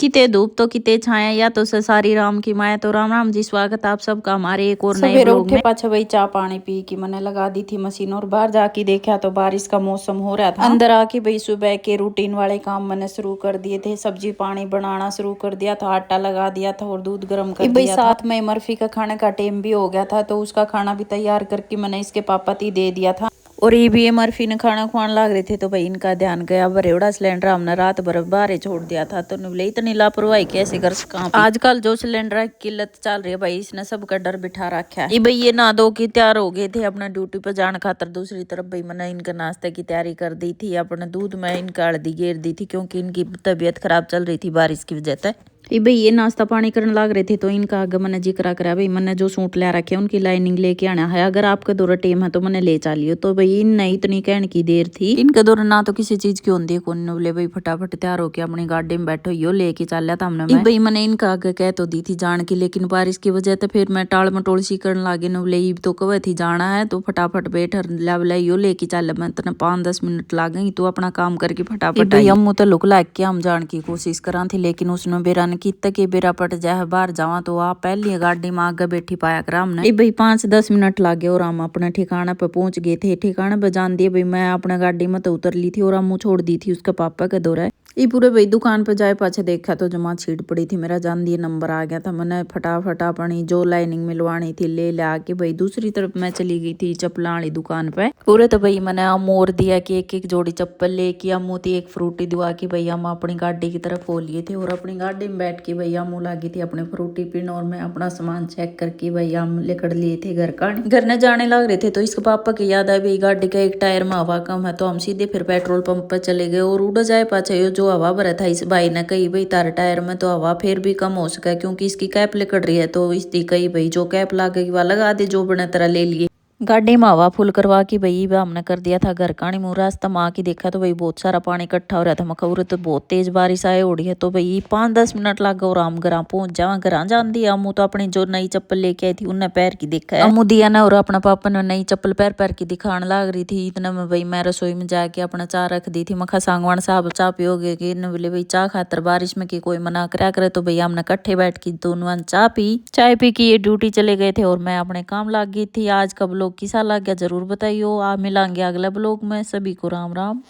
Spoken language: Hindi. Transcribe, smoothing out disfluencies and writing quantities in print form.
किते धूप तो किते छाया, या तो सारी राम की माया। तो राम राम जी, स्वागत आप सबका हमारे एक और नए सवेरे ब्लॉग उठे में। पाछे वही चाय पानी पी की मैंने लगा दी थी मशीन और बाहर जाके देखा तो बारिश का मौसम हो रहा था। अंदर आके भाई सुबह के रूटीन वाले काम मैंने शुरू कर दिए थे। सब्जी पानी बनाना शुरू कर दिया था, आटा लगा दिया था और दूध गर्म कर दिया था। साथ में मर्फी का खाने का टाइम भी हो गया था तो उसका खाना भी तैयार करके मैंने इसके पापा ती दे दिया था। और ये भी मर्फी ने खाना खुआने लग रहे थे तो भाई इनका ध्यान गया, बरेवड़ा सिलेंडर हमने रात भर बाहर छोड़ दिया था। तो बोले इतनी लापरवाही कैसे कर सका। आजकल जो सिलेंडर की किल्लत चल रही है भाई, इसने सबका डर बिठा रखा है। भाई ये ना दो कि तैयार हो गए थे अपना ड्यूटी पर जाने खातर। दूसरी तरफ भाई मैंने इनका नाश्ते की तैयारी कर दी थी। अपने दूध में इनका हल्दी गेर दी थी क्योंकि इनकी तबीयत खराब चल रही थी बारिश की वजह से। भाई ये नाश्ता पानी करने लग रहे थे तो इनका आगे मैंने जिक्र करा भाई मैंने जो सूट ले रखे हैं उनकी लाइनिंग लेके आना है। अगर आपके दौरा टेम है तो मैंने ले चलियो। तो भाई इन इतनी कहने की देर थी, इनके दौरा ना तो किसी चीज की होती है। कौन बोले भाई फटाफट तैयार होके अपनी गाड़ी में बैठो यो लेके चल लिया था हमने। भाई मैंने इनका आगे कह तो दी थी जान की, लेकिन बारिश की वजह से फिर मैं टाल मटोल सी करने लगी। बोले तो कवे थी जाना है तो फटाफट बैठ यो लेके चल। मैं तेने 5-10 मिनट लागेंगी, तू अपना काम करके फटाफट। भाई अम्मू तो लुक लाग के हम जान की कोशिश करा थी, लेकिन उसने बेरा ने की तक बेरा पट जाए बाहर जावा तो आप पहली गाड़ी में आगे बैठी पाया कर हमने। भाई 5-10 मिनट लागे और हम अपने ठिकाने पे पहुंच गए थे। ठिकाने पे जान दिए भाई मैं अपने गाड़ी में तो उतर ली थी और अम्मू छोड़ दी थी उसके पापा के दौरा। ये पूरे भाई दुकान पे जाए पाछे देखा तो जमा छीट पड़ी थी। मेरा जान दिए नंबर आ गया था। मैंने फटाफट अपनी जो लाइनिंग मिलवानी थी ले आके भाई दूसरी तरफ मैं चली गई थी चप्पला वाली दुकान पे। पूरे तो भाई मैंने अम्मू और दिया कि एक जोड़ी चप्पल लेके अम्मू थी एक फ्रूटी दुआ की भाई हम अपनी गाड़ी की तरफ हो लिए थे। और अपनी गाड़ी में बैठ के भाई अम्मू लगी थी अपनी फ्रूटी पीने और मैं अपना सामान चेक करके भाई हम लेकर लिए थे घर का। घर ने जाने लग रहे थे तो इसके पापा की याद आई भाई गाड़ी का एक टायर में हवा कम है। तो हम सीधे फिर पेट्रोल पंप पर चले गए और उड़ जाए पाछे जो हवा भरा था इस भाई ने कही भाई तारे टायर में तो हवा फिर भी कम हो सका क्योंकि इसकी कैप लिकड़ रही है। तो इसकी कही भाई जो कैप लागेगी वह लगा दे जो बने तरह ले लिए। गाड़ी में हवा फुल करवा के भाई हमने कर दिया था घर का। मुँह रास्ता माँ की देखा तो भाई बहुत सारा पानी इकट्ठा हो रहा था। मखौर तो बहुत तेज बारिश आए उड़ी है तो भाई 5-10 मिनट लग गए और हम घर पहुंच जावा। घर जान दी अम्मू तो अपनी जो नई चप्पल लेके आई थी उन्हें पैर की देखा है। अम्मू दिया ने और अपना पापा ने नई चप्पल पैर की दिखाने लग रही थी। इतने में भाई मैं रसोई में जाके अपना चाय रख दी थी। मखा सांगवान साहब चाय पियोगे कि बोले भाई चाय खातर बारिश में की कोई मना करा करे। तो भाई हमने कट्ठे बैठ के दोनों चाय पी की ये ड्यूटी चले गए थे और मैं अपने काम लग गई थी। आज का ब्लॉग किसा लग गया जरूर बताइयो। आप मिलांगे अगला ब्लॉग में। सभी को राम राम।